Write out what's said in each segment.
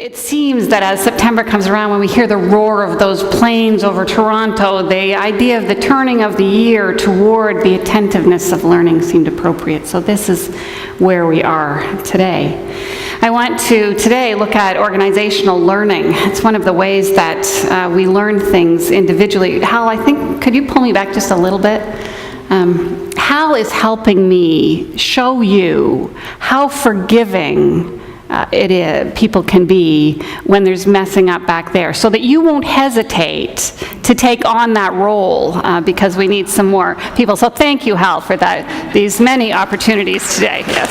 It seems that as September comes around, when we hear the roar of those planes over Toronto, the idea of the turning of the year toward the attentiveness of learning seemed appropriate. So this is where we are today. I want to today look at organizational learning. It's one of the ways that we learn things individually. Hal, I think, could you pull me back just a little bit? Hal is helping me show you how forgiving people can be when there's messing up back there, so that you won't hesitate to take on that role because we need some more people. So thank you, Hal, for these many opportunities today. Yes.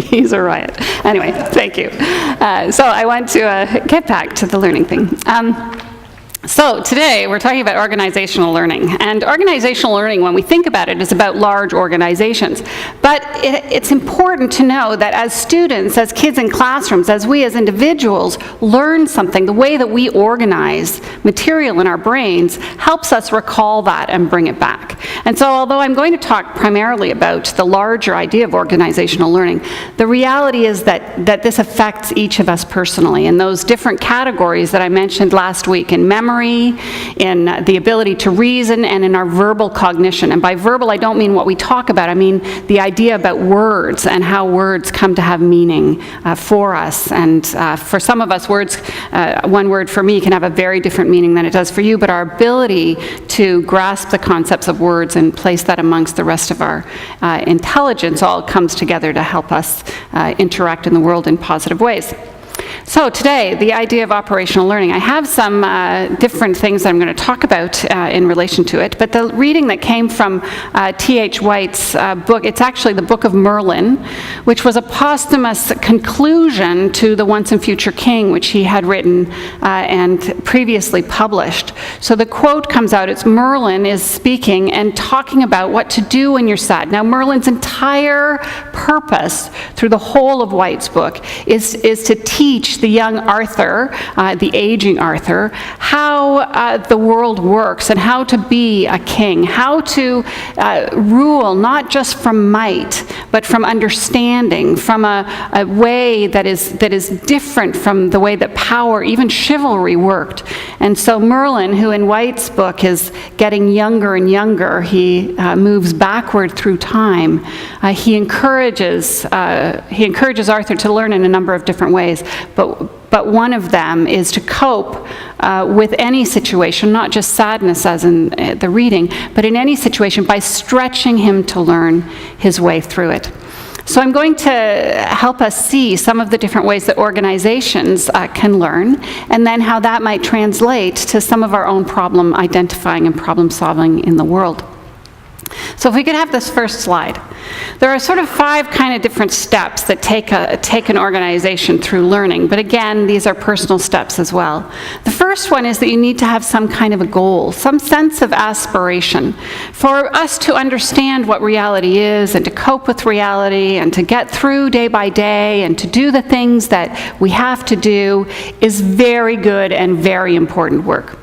He's a riot. Anyway, thank you. So I want to get back to the learning thing. So today we're talking about organizational learning. And organizational learning, when we think about it, is about large organizations. But it's important to know that as students, as kids in classrooms, as we as individuals learn something, the way that we organize material in our brains helps us recall that and bring it back. And so although I'm going to talk primarily about the larger idea of organizational learning, the reality is that this affects each of us personally in those different categories that I mentioned last week: in memory, in the ability to reason, and in our verbal cognition. And by verbal, I don't mean what we talk about. I mean the idea about words and how words come to have meaning for us. And for some of us, words, one word for me can have a very different meaning than it does for you, but our ability to grasp the concepts of words and place that amongst the rest of our intelligence all comes together to help us interact in the world in positive ways. So today, the idea of operational learning. I have some different things that I'm going to talk about in relation to it, but the reading that came from T.H. White's book, it's actually the Book of Merlin, which was a posthumous conclusion to The Once and Future King, which he had written and previously published. So the quote comes out, it's Merlin is speaking and talking about what to do when you're sad. Now, Merlin's entire purpose through the whole of White's book is to teach the young Arthur, the aging Arthur, how the world works and how to be a king, how to rule not just from might, but from understanding, from a way that is different from the way that power, even chivalry, worked. And so Merlin, who in White's book is getting younger and younger, he moves backward through time. He encourages Arthur to learn in a number of different ways, but one of them is to cope with any situation, not just sadness as in the reading, but in any situation by stretching him to learn his way through it. So I'm going to help us see some of the different ways that organizations can learn, and then how that might translate to some of our own problem identifying and problem solving in the world. So if we could have this first slide. There are sort of 5 kind of different steps that take an organization through learning, but again, these are personal steps as well. The first one is that you need to have some kind of a goal, some sense of aspiration. For us to understand what reality is and to cope with reality and to get through day by day and to do the things that we have to do is very good and very important work.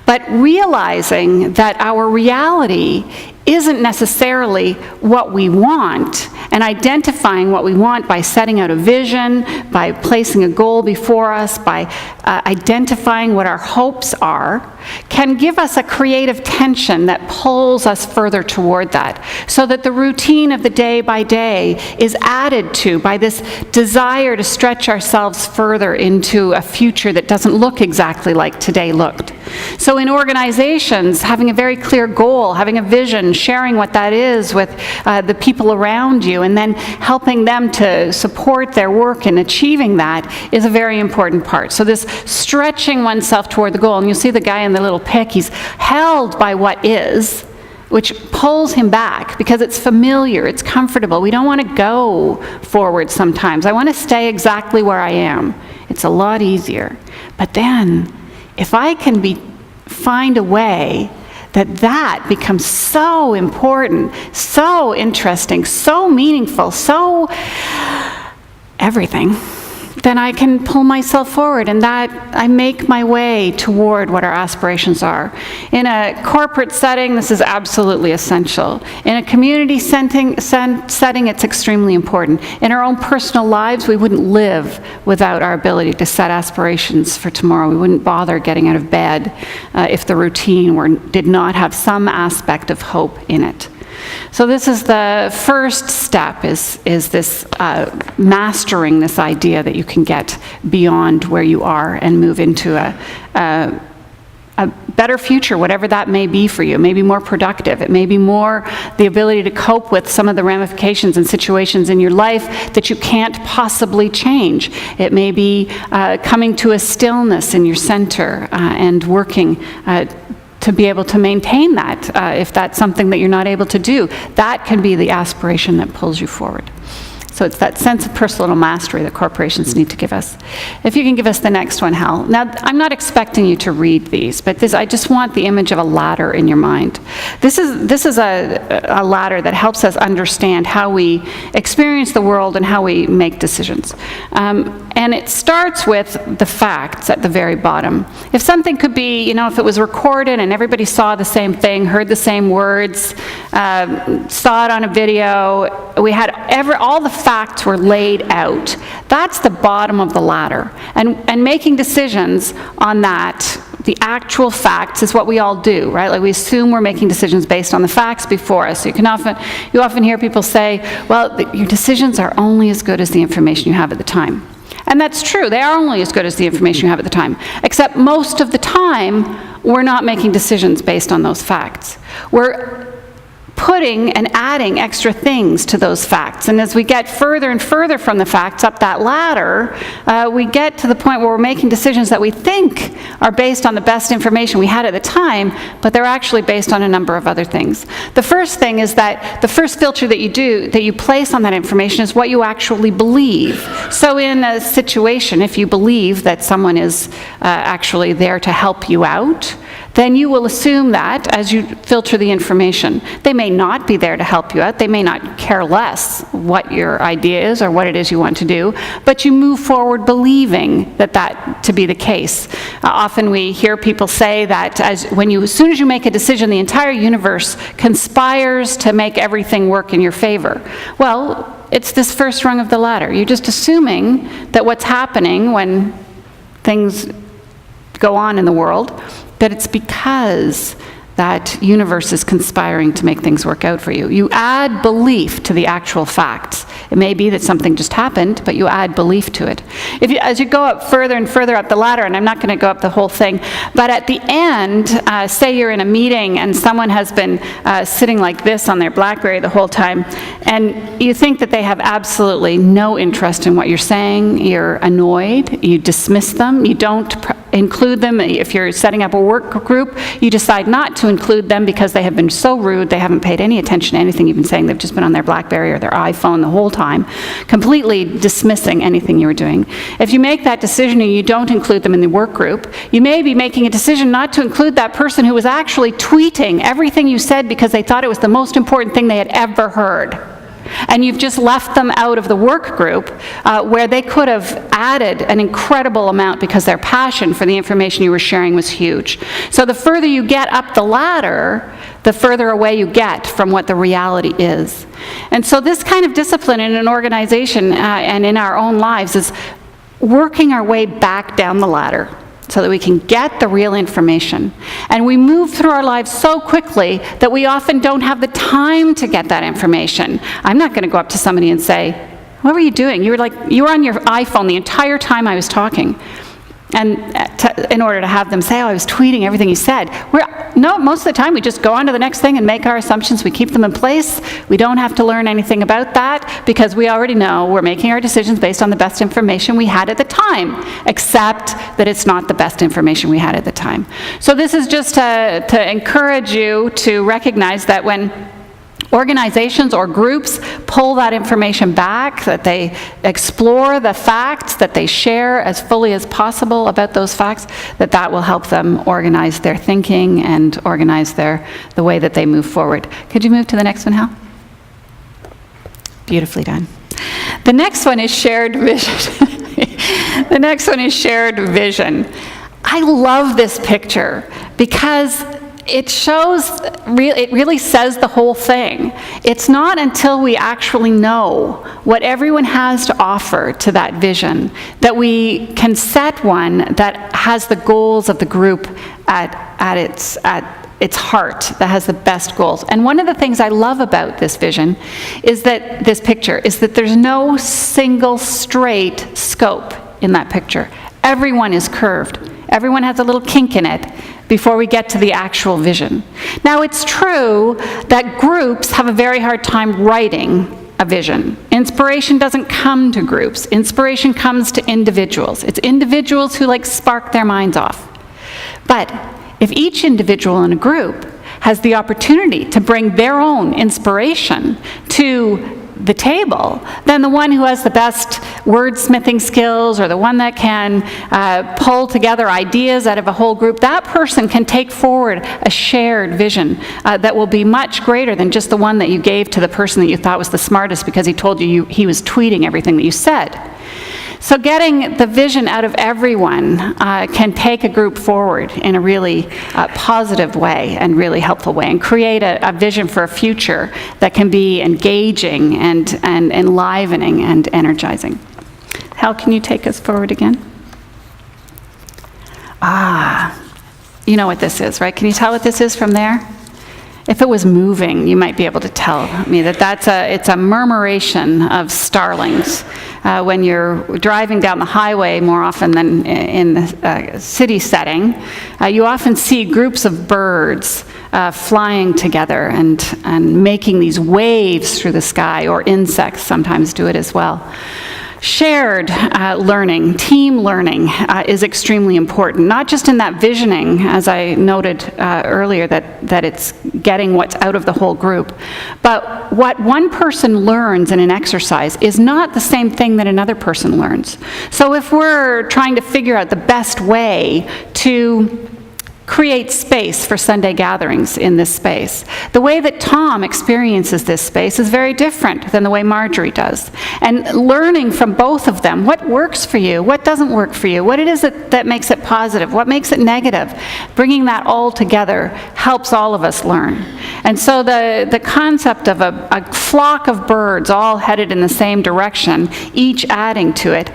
But realizing that our reality isn't necessarily what we want, and identifying what we want by setting out a vision, by placing a goal before us, by identifying what our hopes are, can give us a creative tension that pulls us further toward that, so that the routine of the day by day is added to by this desire to stretch ourselves further into a future that doesn't look exactly like today looked. So in organizations, having a very clear goal, having a vision, sharing what that is with the people around you, and then helping them to support their work in achieving that is a very important part. So this stretching oneself toward the goal, and you'll see the guy in the little pic, he's held by what is, which pulls him back because it's familiar, it's comfortable. We don't want to go forward sometimes. I want to stay exactly where I am. It's a lot easier. But then, if I can find a way that becomes so important, so interesting, so meaningful, so everything, then I can pull myself forward, and that I make my way toward what our aspirations are. In a corporate setting, this is absolutely essential. In a community setting, it's extremely important. In our own personal lives, we wouldn't live without our ability to set aspirations for tomorrow. We wouldn't bother getting out of bed if the routine did not have some aspect of hope in it. So this is the first step, is this mastering this idea that you can get beyond where you are and move into a better future, whatever that may be for you. It may be more productive. It may be more the ability to cope with some of the ramifications and situations in your life that you can't possibly change. It may be coming to a stillness in your center and working to be able to maintain that, if that's something that you're not able to do. That can be the aspiration that pulls you forward. So it's that sense of personal mastery that corporations need to give us. If you can give us the next one, Hal. Now, I'm not expecting you to read these, but I just want the image of a ladder in your mind. This is a ladder that helps us understand how we experience the world and how we make decisions. And it starts with the facts at the very bottom. If something could be, if it was recorded and everybody saw the same thing, heard the same words, saw it on a video, we had all the facts were laid out. That's the bottom of the ladder. And making decisions on that, the actual facts, is what we all do, right? Like, we assume we're making decisions based on the facts before us. So you often hear people say, well, your decisions are only as good as the information you have at the time. And that's true. They are only as good as the information you have at the time. Except most of the time, we're not making decisions based on those facts. We're putting and adding extra things to those facts. And as we get further and further from the facts up that ladder, we get to the point where we're making decisions that we think are based on the best information we had at the time, but they're actually based on a number of other things. The first thing is that the first filter that you place on that information is what you actually believe. So in a situation, if you believe that someone is actually there to help you out, then you will assume that as you filter the information. They may not be there to help you out. They may not care less what your idea is or what it is you want to do, but you move forward believing that to be the case. Often we hear people say that as soon as you make a decision, the entire universe conspires to make everything work in your favor. Well, it's this first rung of the ladder. You're just assuming that what's happening when things go on in the world, that it's because that universe is conspiring to make things work out for you. You add belief to the actual facts. It may be that something just happened, but you add belief to it. As you go up further and further up the ladder, and I'm not going to go up the whole thing, but at the end, say you're in a meeting and someone has been sitting like this on their BlackBerry the whole time, and you think that they have absolutely no interest in what you're saying, you're annoyed, you dismiss them, you don't include them. If you're setting up a work group, you decide not to include them because they have been so rude, they haven't paid any attention to anything you've been saying, they've just been on their BlackBerry or their iPhone the whole time, completely dismissing anything you were doing. If you make that decision and you don't include them in the work group, you may be making a decision not to include that person who was actually tweeting everything you said because they thought it was the most important thing they had ever heard. And you've just left them out of the work group where they could have added an incredible amount because their passion for the information you were sharing was huge. So the further you get up the ladder, the further away you get from what the reality is. And so this kind of discipline in an organization and in our own lives is working our way back down the ladder so that we can get the real information. And we move through our lives so quickly that we often don't have the time to get that information. I'm not going to go up to somebody and say, what were you doing? You were on your iPhone the entire time I was talking. And in order to have them say, oh, I was tweeting everything you said. No, most of the time we just go on to the next thing and make our assumptions. We keep them in place. We don't have to learn anything about that because we already know we're making our decisions based on the best information we had at the time, except that it's not the best information we had at the time. So this is just to encourage you to recognize that when organizations or groups pull that information back, that they explore the facts, that they share as fully as possible about those facts, that will help them organize their thinking and organize the way that they move forward. Could you move to the next one, Hal? Beautifully done. The next one is shared vision. The next one is shared vision. I love this picture because it shows, it really says the whole thing. It's not until we actually know what everyone has to offer to that vision that we can set one that has the goals of the group at its heart, that has the best goals. And one of the things I love about this vision is that this picture is that there's no single straight scope in that picture. Everyone is curved. Everyone has a little kink in it before we get to the actual vision. Now, it's true that groups have a very hard time writing a vision. Inspiration doesn't come to groups. Inspiration comes to individuals. It's individuals who spark their minds off. But if each individual in a group has the opportunity to bring their own inspiration to the table, then the one who has the best wordsmithing skills or the one that can pull together ideas out of a whole group, that person can take forward a shared vision that will be much greater than just the one that you gave to the person that you thought was the smartest because he told you he was tweeting everything that you said. So getting the vision out of everyone can take a group forward in a really positive way and really helpful way, and create a vision for a future that can be engaging and enlivening and energizing. Hal, can you take us forward again? You know what this is, right? Can you tell what this is from there? If it was moving, you might be able to tell me that it's a murmuration of starlings. When you're driving down the highway more often than in the city setting, you often see groups of birds flying together and making these waves through the sky, or insects sometimes do it as well. Shared learning, team learning is extremely important, not just in that visioning, as I noted earlier, that it's getting what's out of the whole group, but what one person learns in an exercise is not the same thing that another person learns. So if we're trying to figure out the best way to create space for Sunday gatherings in this space, the way that Tom experiences this space is very different than the way Marjorie does. And learning from both of them, what works for you, what doesn't work for you, what it is that makes it positive, what makes it negative, bringing that all together helps all of us learn. And so the concept of a flock of birds all headed in the same direction, each adding to it,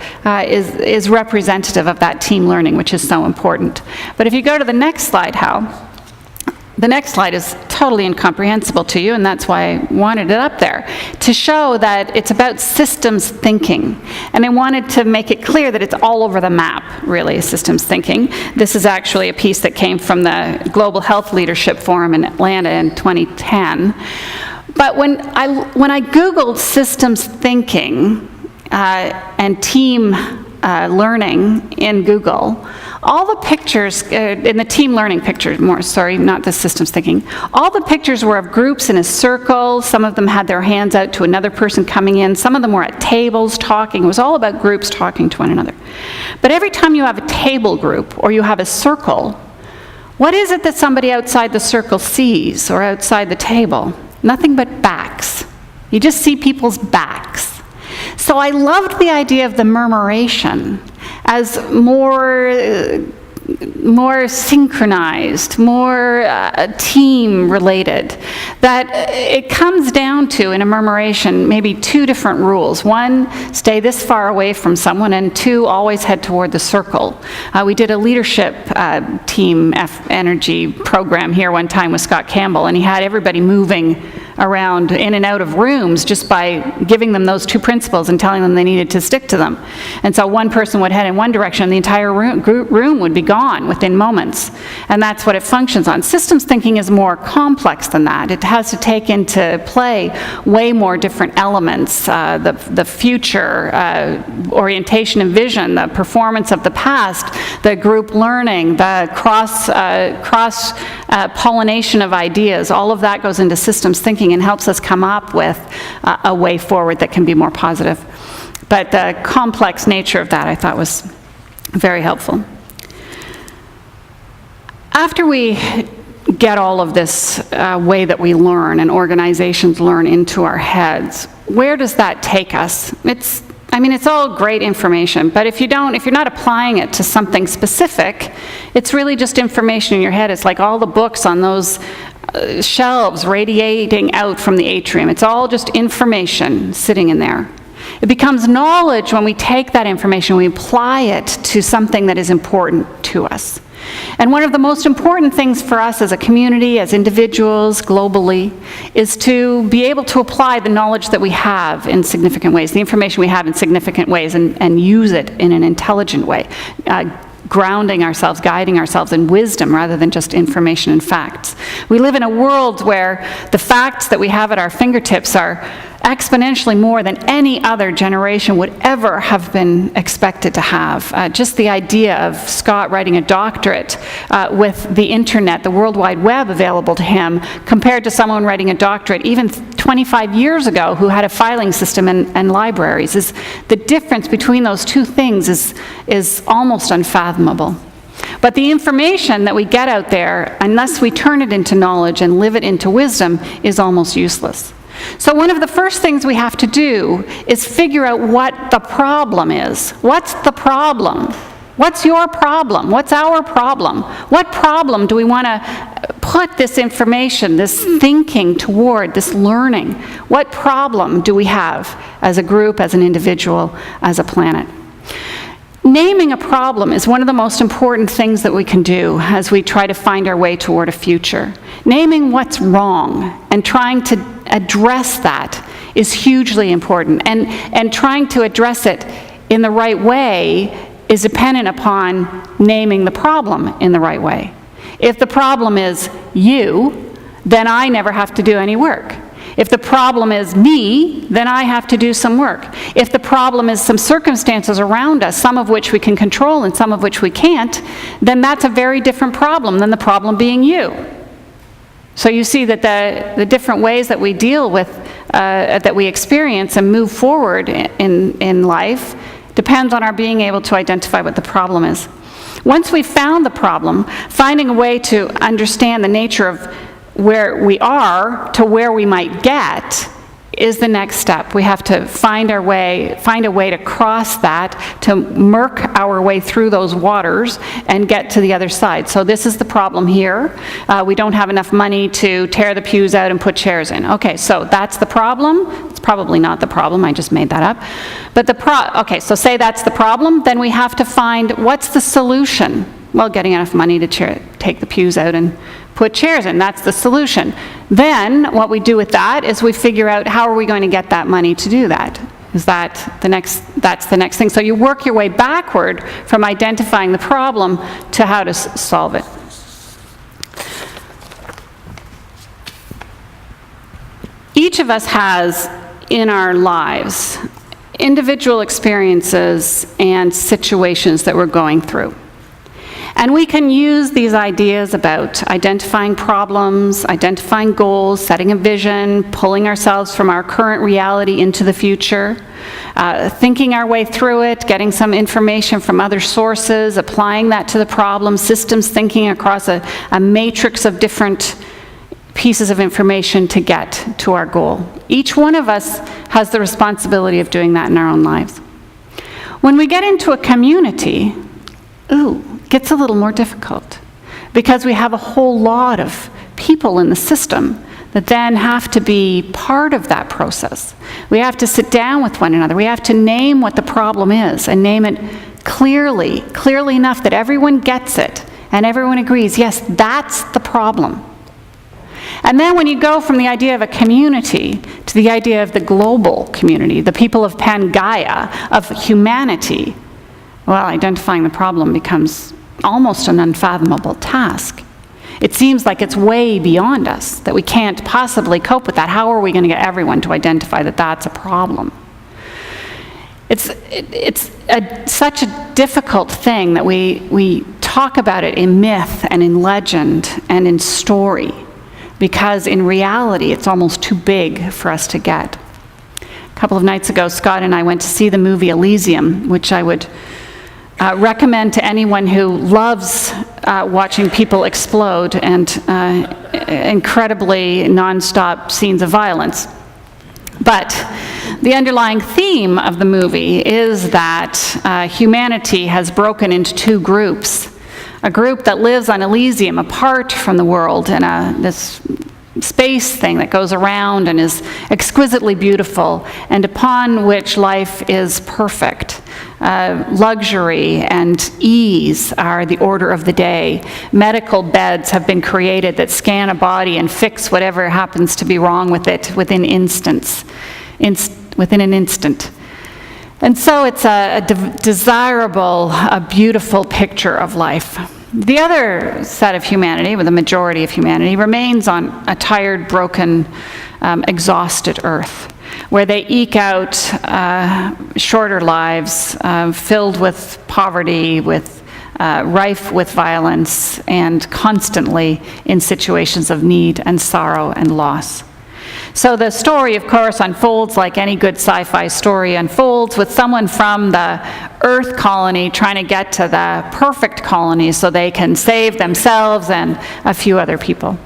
is representative of that team learning, which is so important. But if you go to the next slide, Hal. The next slide is totally incomprehensible to you, and that's why I wanted it up there, to show that it's about systems thinking. And I wanted to make it clear that it's all over the map, really, systems thinking. This is actually a piece that came from the Global Health Leadership Forum in Atlanta in 2010. But when I Googled systems thinking and team learning in Google, all the pictures, in the team learning pictures, not the systems thinking, all the pictures were of groups in a circle. Some of them had their hands out to another person coming in. Some of them were at tables talking. It was all about groups talking to one another. But every time you have a table group or you have a circle, what is it that somebody outside the circle sees or outside the table? Nothing but backs. You just see people's backs. So I loved the idea of the murmuration as more synchronized, more team-related, that it comes down to, in a murmuration, maybe two different rules. One, stay this far away from someone, and two, always head toward the circle. We did a leadership team energy program here one time with Scott Campbell, and he had everybody moving around in and out of rooms just by giving them those two principles and telling them they needed to stick to them. And so one person would head in one direction, and the entire room would be gone within moments. And that's what it functions on. Systems thinking is more complex than that. It has to take into play way more different elements, the future, orientation and vision, the performance of the past, the group learning, the cross-pollination of ideas. All of that goes into systems thinking and helps us come up with a way forward that can be more positive. But the complex nature of that I thought was very helpful. After we get all of this way that we learn and organizations learn into our heads, where does that take us? It's I mean, it's all great information, but if you're not applying it to something specific, it's really just information in your head. It's like all the books on those shelves radiating out from the atrium. It's all just information sitting in there. It becomes knowledge when we take that information, we apply it to something that is important to us. And one of the most important things for us as a community, as individuals, globally, is to be able to apply the knowledge that we have in significant ways, the information we have in significant ways, and use it in an intelligent way, grounding ourselves, guiding ourselves in wisdom rather than just information and facts. We live in a world where the facts that we have at our fingertips are exponentially more than any other generation would ever have been expected to have. Just the idea of Scott writing a doctorate with the internet, the World Wide Web available to him, compared to someone writing a doctorate even 25 years ago who had a filing system and libraries. The difference between those two things is almost unfathomable. But the information that we get out there, unless we turn it into knowledge and live it into wisdom, is almost useless. So one of the first things we have to do is figure out what the problem is. What's the problem? What's your problem? What's our problem? What problem do we want to put this information, this thinking toward, this learning? What problem do we have as a group, as an individual, as a planet? Naming a problem is one of the most important things that we can do as we try to find our way toward a future. Naming what's wrong and trying to address that is hugely important. And trying to address it in the right way is dependent upon naming the problem in the right way. If the problem is you, then I never have to do any work. If the problem is me, then I have to do some work. If the problem is some circumstances around us, some of which we can control and some of which we can't, then that's a very different problem than the problem being you. So you see that the different ways that we deal with, that we experience and move forward in life depends on our being able to identify what the problem is. Once we've found the problem, finding a way to understand the nature of where we are to where we might get is the next step. We have to find a way to cross that, to murk our way through those waters and get to the other side. So this is the problem here. We don't have enough money to tear the pews out and put chairs in. Okay, so that's the problem. It's probably not the problem, I just made that up. But okay, so say that's the problem, then we have to find what's the solution. Well, getting enough money to take the pews out and put chairs in, that's the solution. Then what we do with that is we figure out how are we going to get that money to do that. That's the next thing. So you work your way backward from identifying the problem to how to solve it. Each of us has in our lives individual experiences and situations that we're going through. And we can use these ideas about identifying problems, identifying goals, setting a vision, pulling ourselves from our current reality into the future, thinking our way through it, getting some information from other sources, applying that to the problem, systems thinking across a matrix of different pieces of information to get to our goal. Each one of us has the responsibility of doing that in our own lives. When we get into a community, it gets a little more difficult because we have a whole lot of people in the system that then have to be part of that process. We have to sit down with one another. We have to name what the problem is and name it clearly enough that everyone gets it and everyone agrees, yes, that's the problem. And then when you go from the idea of a community to the idea of the global community, the people of Pangaea, of humanity, well, identifying the problem becomes almost an unfathomable task. It seems like it's way beyond us, that we can't possibly cope with that. How are we going to get everyone to identify that that's a problem? It's such a difficult thing that we talk about it in myth and in legend and in story, because in reality it's almost too big for us to get. A couple of nights ago, Scott and I went to see the movie Elysium, which I would recommend to anyone who loves watching people explode and incredibly non-stop scenes of violence. But the underlying theme of the movie is that humanity has broken into two groups. A group that lives on Elysium, apart from the world, in this space thing that goes around and is exquisitely beautiful, and upon which life is perfect. Luxury and ease are the order of the day. Medical beds have been created that scan a body and fix whatever happens to be wrong with it within an instant. And so it's a desirable, a beautiful picture of life. The other set of humanity, with the majority of humanity, remains on a tired, broken, exhausted earth, where they eke out shorter lives filled with poverty, with rife with violence, and constantly in situations of need and sorrow and loss. So the story, of course, unfolds like any good sci-fi story unfolds, with someone from the Earth colony trying to get to the perfect colony so they can save themselves and a few other people.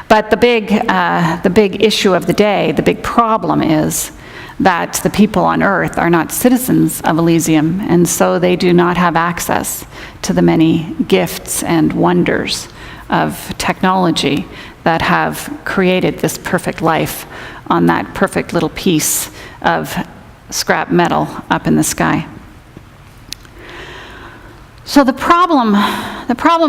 But the big issue of the day, the big problem is that the people on Earth are not citizens of Elysium, and so they do not have access to the many gifts and wonders of technology that have created this perfect life on that perfect little piece of scrap metal up in the sky. So the problem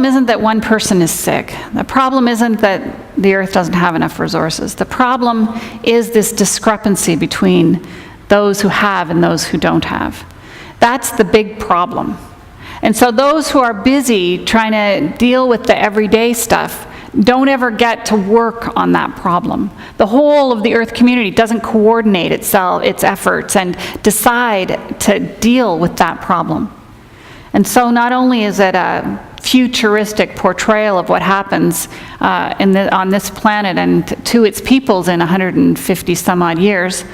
isn't that one person is sick. The problem isn't that the Earth doesn't have enough resources. The problem is this discrepancy between those who have and those who don't have. That's the big problem. And so those who are busy trying to deal with the everyday stuff don't ever get to work on that problem. The whole of the Earth community doesn't coordinate its efforts and decide to deal with that problem. And so not only is it a futuristic portrayal of what happens on this planet and to its peoples in 150 some odd years,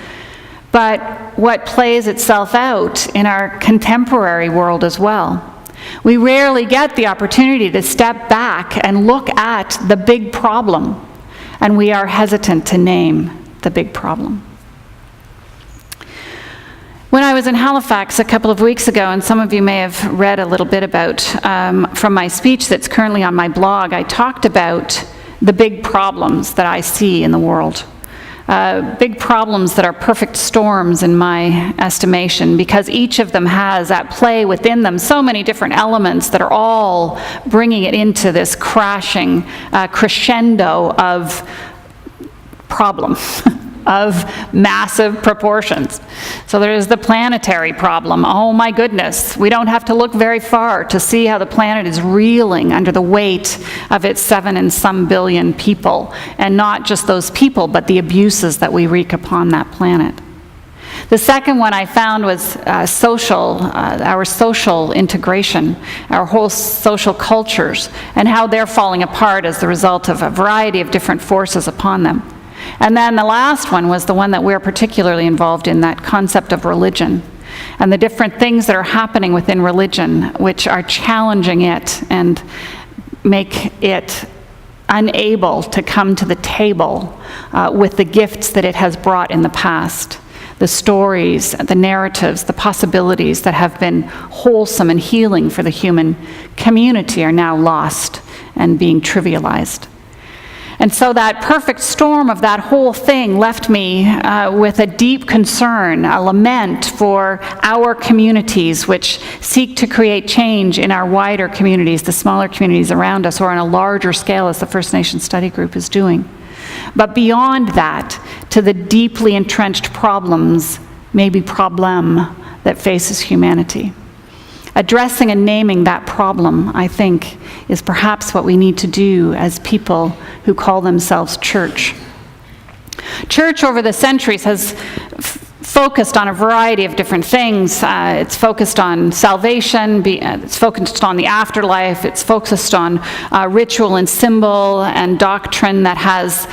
but what plays itself out in our contemporary world as well. We rarely get the opportunity to step back and look at the big problem, and we are hesitant to name the big problem. When I was in Halifax a couple of weeks ago, and some of you may have read a little bit about from my speech that's currently on my blog, I talked about the big problems that I see in the world. Big problems that are perfect storms in my estimation, because each of them has at play within them so many different elements that are all bringing it into this crashing crescendo of problem. Of massive proportions. So there's the planetary problem. Oh my goodness, we don't have to look very far to see how the planet is reeling under the weight of its 7 and some billion people, and not just those people, but the abuses that we wreak upon that planet. The second one I found was our social integration, our whole social cultures, and how they're falling apart as the result of a variety of different forces upon them. And then the last one was the one that we're particularly involved in, that concept of religion, and the different things that are happening within religion which are challenging it and make it unable to come to the table with the gifts that it has brought in the past. The stories, the narratives, the possibilities that have been wholesome and healing for the human community are now lost and being trivialized. And so that perfect storm of that whole thing left me with a deep concern, a lament for our communities which seek to create change in our wider communities, the smaller communities around us, or on a larger scale as the First Nations Study Group is doing. But beyond that, to the deeply entrenched problems, maybe problem, that faces humanity. Addressing and naming that problem, I think, is perhaps what we need to do as people who call themselves church. Church over the centuries has focused on a variety of different things. It's focused on salvation, it's focused on the afterlife, it's focused on ritual and symbol and doctrine that has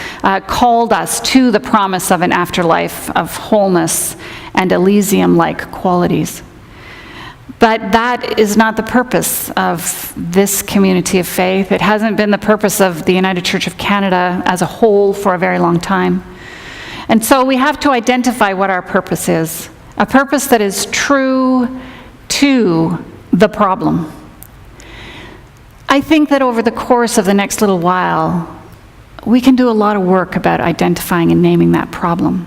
called us to the promise of an afterlife of wholeness and Elysium-like qualities. But that is not the purpose of this community of faith. It hasn't been the purpose of the United Church of Canada as a whole for a very long time. And so we have to identify what our purpose is, a purpose that is true to the problem. I think that over the course of the next little while, we can do a lot of work about identifying and naming that problem.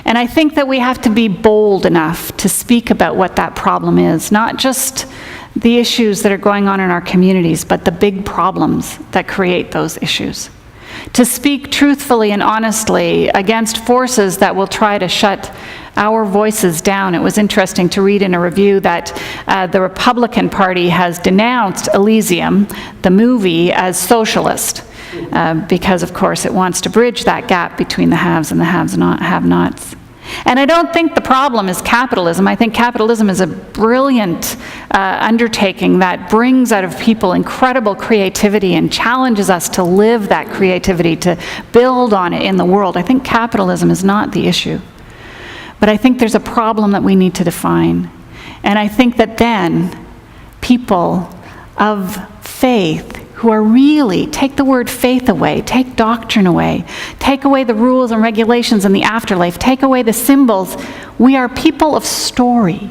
And I think that we have to be bold enough to speak about what that problem is, not just the issues that are going on in our communities, but the big problems that create those issues. To speak truthfully and honestly against forces that will try to shut our voices down. It was interesting to read in a review that the Republican Party has denounced Elysium, the movie, as socialist, because, of course, it wants to bridge that gap between the haves and the have-nots. And I don't think the problem is capitalism. I think capitalism is a brilliant undertaking that brings out of people incredible creativity and challenges us to live that creativity, to build on it in the world. I think capitalism is not the issue. But I think there's a problem that we need to define. And I think that then people of faith who are really, take the word faith away, take doctrine away, take away the rules and regulations and the afterlife, take away the symbols. We are people of story.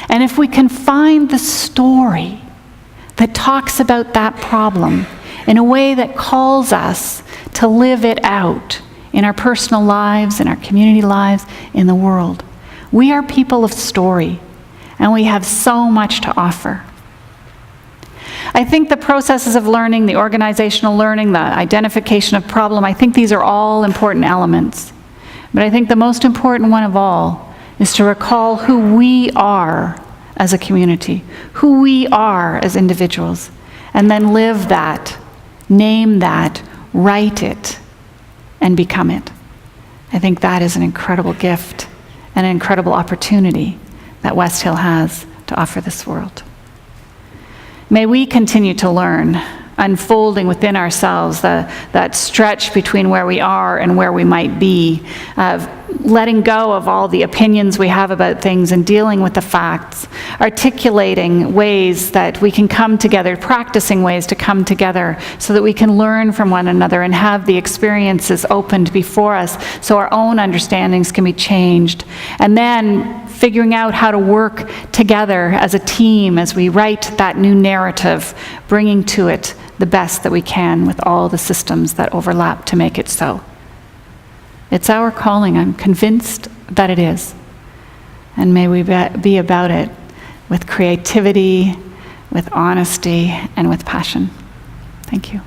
And if we can find the story that talks about that problem in a way that calls us to live it out in our personal lives, in our community lives, in the world, we are people of story, and we have so much to offer. I think the processes of learning, the organizational learning, the identification of problem, I think these are all important elements. But I think the most important one of all is to recall who we are as a community, who we are as individuals, and then live that, name that, write it, and become it. I think that is an incredible gift and an incredible opportunity that West Hill has to offer this world. May we continue to learn, unfolding within ourselves that stretch between where we are and where we might be, letting go of all the opinions we have about things and dealing with the facts, articulating ways that we can come together, practicing ways to come together so that we can learn from one another and have the experiences opened before us so our own understandings can be changed. And then figuring out how to work together as a team as we write that new narrative, bringing to it the best that we can with all the systems that overlap to make it so. It's our calling. I'm convinced that it is. And may we be about it with creativity, with honesty, and with passion. Thank you.